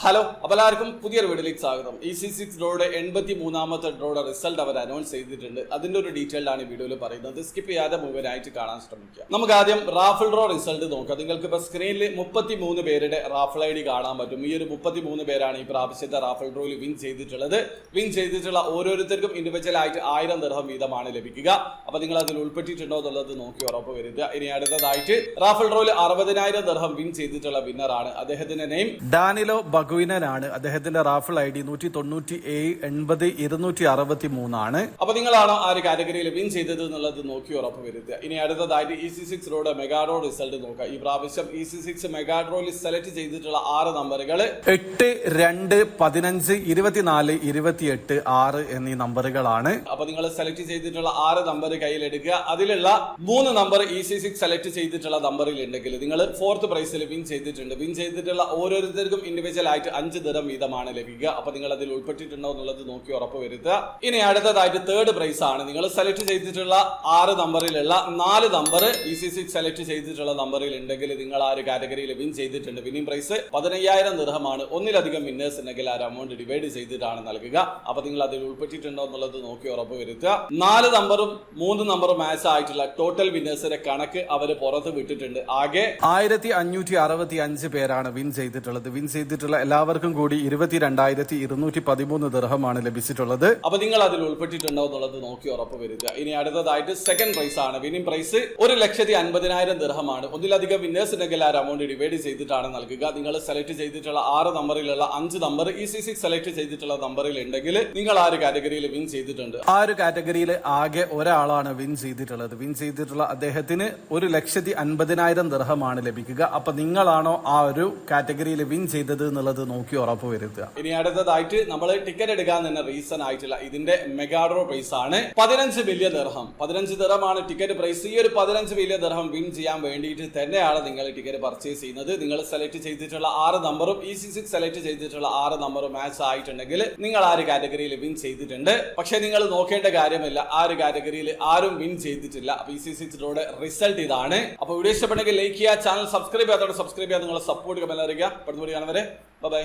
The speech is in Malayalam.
ഹലോ, അപ്പോൾ എല്ലാവർക്കും പുതിയൊരു വീഡിയോയിലേക്ക് സ്വാഗതം. EC6 ഡ്രോയുടെ 83ാമത്തെ ഡ്രോയുടെ റിസൾട്ട് അവർ അനൗൺസ് ചെയ്തിട്ടുണ്ട്. അതിന്റെ ഒരു ഡീറ്റെയിൽഡ് ആണ് ഈ വീഡിയോയിൽ പറയുന്നത്. സ്കിപ്പ് ചെയ്യാതെ മുഴുവനായിട്ട് കാണാൻ ശ്രമിക്കുക. നമുക്ക് ആദ്യം റാഫിൾ ഡ്രോ റിസൾട്ട് നോക്കാം. നിങ്ങൾക്ക് ഇപ്പോൾ സ്ക്രീനിൽ 33 പേരുടെ റാഫിൾ ID കാണാൻ പറ്റും. ഈ ഒരു 33 പേരാണ് ഈ പ്രാവശ്യത്തെ റാഫിൾ ഡ്രോയിൽ വിൻ ചെയ്തിട്ടുള്ളത്. വിൻ ചെയ്തിട്ടുള്ള ഓരോരുത്തർക്കും ഇൻഡിവിജ്വൽ ആയിട്ട് 1000 ദിർഹം വീതമാണ് ലഭിക്കുക. അപ്പോൾ നിങ്ങൾ അതിൽ ഉൾപ്പെട്ടിട്ടുണ്ടോ എന്നുള്ളത് നോക്കി ഉറപ്പ് വരുത്തുക. ഇനി അടുത്തതായിട്ട് റാഫിൾ ഡ്രോയിൽ 60,000 ദിർഹം വിൻ ചെയ്തിട്ടുള്ള വിന്നറാണ്. അദ്ദേഹത്തിന്റെ നെയിം ഡാനിലോ ബഗുവിനാണ്. അദ്ദേഹത്തിന്റെ റാഫിൾ ID 197,80,263 ആണ്. അപ്പൊ നിങ്ങളാണോ ആ ഒരു കാറ്റഗറിയിൽ വിൻ ചെയ്തത് എന്നുള്ളത് നോക്കി ഉറപ്പ് വരുത്തുക. ഇനി അടുത്തതായിട്ട് EC6 ഡ്രോയുടെ മെഗാ ഡ്രോ റിസൾട്ട് നോക്കുക. ഈ പ്രാവശ്യം EC6 മെഗാ ഡ്രോയിൽ സെലക്ട് ചെയ്തിട്ടുള്ള 6 നമ്പറുകൾ 8, 2, 15, 24, 28, 6 എന്നീ നമ്പറുകളാണ്. അപ്പൊ നിങ്ങൾ സെലക്ട് ചെയ്തിട്ടുള്ള 6 നമ്പർ കയ്യിലെടുക്കുക. അതിലുള്ള 3 നമ്പർ EC6 സെലക്ട് ചെയ്തിട്ടുള്ള നമ്പറിൽ ഉണ്ടെങ്കിൽ നിങ്ങൾ 4th പ്രൈസിൽ വിൻ ചെയ്തിട്ടുണ്ട്. വിൻ ചെയ്തിട്ടുള്ള ഓരോരുത്തർക്കും ഇൻഡിവിജ്വൽ ആയിട്ട് 5 ദിർഹം വീതമാണ് ലഭിക്കുക. അപ്പൊ നിങ്ങൾ അതിൽ ഉൾപ്പെട്ടിട്ടുണ്ടോ എന്നുള്ളത് നോക്കി ഉറപ്പ് വരുത്തുക. ഇനി അടുത്തതായിട്ട് 3rd പ്രൈസ് ആണ്. നിങ്ങൾ സെലക്ട് ചെയ്തിട്ടുള്ള 6 നമ്പറിലുള്ള 4 നമ്പർ EC6 സെലക്ട് ചെയ്തിട്ടുള്ള നമ്പറിൽ ഉണ്ടെങ്കിൽ നിങ്ങൾ ആ ഒരു കാറ്റഗറിയിൽ വിൻ ചെയ്തിട്ടുണ്ട്. Winning price 15,000 ദിർഹമാണ്. ഒന്നിലധികം വിന്നേഴ്സ് ഉണ്ടെങ്കിൽ ആ ഒരു എമൗണ്ട് ഡിവൈഡ് ചെയ്തിട്ടാണ് നൽകുക. അപ്പൊ നിങ്ങൾ അതിൽ ഉൾപ്പെട്ടിട്ടുണ്ടോ എന്നുള്ളത് നോക്കി ഉറപ്പ് വരുത്തുക. 4 നമ്പറും 3 നമ്പറും മാച്ച് ആയിട്ടുള്ള ടോട്ടൽ വിന്നേഴ്സിന്റെ കണക്ക് അവർ പുറത്ത് വിട്ടിട്ടുണ്ട്. ആകെ 1565 പേരാണ് വിൻ ചെയ്തിട്ടുള്ളത്. വിൻ ചെയ്തിട്ടുള്ള എല്ലാവർക്കും കൂടി 22,213 ദിർഹമാണ് ലഭിച്ചിട്ടുള്ളത്. അപ്പൊ നിങ്ങൾ അതിൽ ഉൾപ്പെട്ടിട്ടുണ്ടോ എന്നുള്ളത് നോക്കി ഉറപ്പ് വരുത്തുക. ഇനി അടുത്തതായിട്ട് 2nd പ്രൈസ് ആണ്. Winning price 1,50,000 ദിർഹമാണ്. ഒന്നിലധികം വിന്നേഴ്സ് ഉണ്ടെങ്കിൽ ആ എമൗണ്ട് ഡിവൈഡ് ചെയ്തിട്ടാണ് നൽകുക. നിങ്ങൾ സെലക്ട് ചെയ്തിട്ടുള്ള 6 നമ്പറിലുള്ള 5 നമ്പർ EC6 സെലക്ട് ചെയ്തിട്ടുള്ള നമ്പറിൽ ഉണ്ടെങ്കിൽ നിങ്ങൾ ആ ഒരു കാറ്റഗറിയിൽ വിൻ ചെയ്തിട്ടുണ്ട്. ആ ഒരു കാറ്റഗറിയിൽ ആകെ ഒരാളാണ് വിൻ ചെയ്തിട്ടുള്ളത്. വിൻ ചെയ്തിട്ടുള്ള അദ്ദേഹത്തിന് 1,50,000 ദിർഹമാണ് ലഭിക്കുക. അപ്പൊ നിങ്ങളാണോ ആ ഒരു കാറ്റഗറിയിൽ വിൻ ചെയ്തത് എന്നുള്ളത് നോക്കി ഉറപ്പ് വരുത്തുക. ഇനി അടുത്തതായിട്ട് നമ്മൾ ടിക്കറ്റ് എടുക്കാൻ തന്നെ റീസൺ ആയിട്ടുള്ള ഇതിന്റെ മെഗാ ഡ്രോ പ്രൈസ് ആണ് 15 മില്യൺ ദിർഹം. 15 ദിർഹമാണ് ടിക്കറ്റ് പ്രൈസ്. ഈ ഒരു 15 മില്യൺ ദിർഹം വിൻ ചെയ്യാൻ വേണ്ടിയിട്ട് തന്നെയാണ് നിങ്ങൾ ടിക്കറ്റ് പർച്ചേസ് ചെയ്യുന്നത്. നിങ്ങൾ സെലക്ട് ചെയ്തിട്ടുള്ള 6 നമ്പറും EC6 സെലക്ട് ചെയ്തിട്ടുള്ള 6 നമ്പറും മാച്ച് ആയിട്ടുണ്ടെങ്കിൽ നിങ്ങൾ ആ ഒരു കാറ്റഗറിയിൽ വിൻ ചെയ്തിട്ടുണ്ട്. പക്ഷെ നിങ്ങൾ നോക്കേണ്ട കാര്യമില്ല, ആ ഒരു കാറ്റഗറിയിൽ ആരും വിൻ ചെയ്തിട്ടില്ല. അപ്പൊ EC6 ഡ്രോയുടെ റിസൾട്ട് ഇതാണ്. അപ്പൊ വീഡിയോ ഇഷ്ടപ്പെട്ടെങ്കിൽ ലൈക്ക് ചെയ്യുക, ചാനൽ സബ്സ്ക്രൈബ് ചെയ്യാത്തോടെ സബ്സ്ക്രൈബ് ചെയ്യാൻ നിങ്ങളെ സപ്പോർട്ട് കമന്റ് അറിയിക്കുക. അടുത്ത വീഡിയോ കാണുന്നവരെ ബൈ.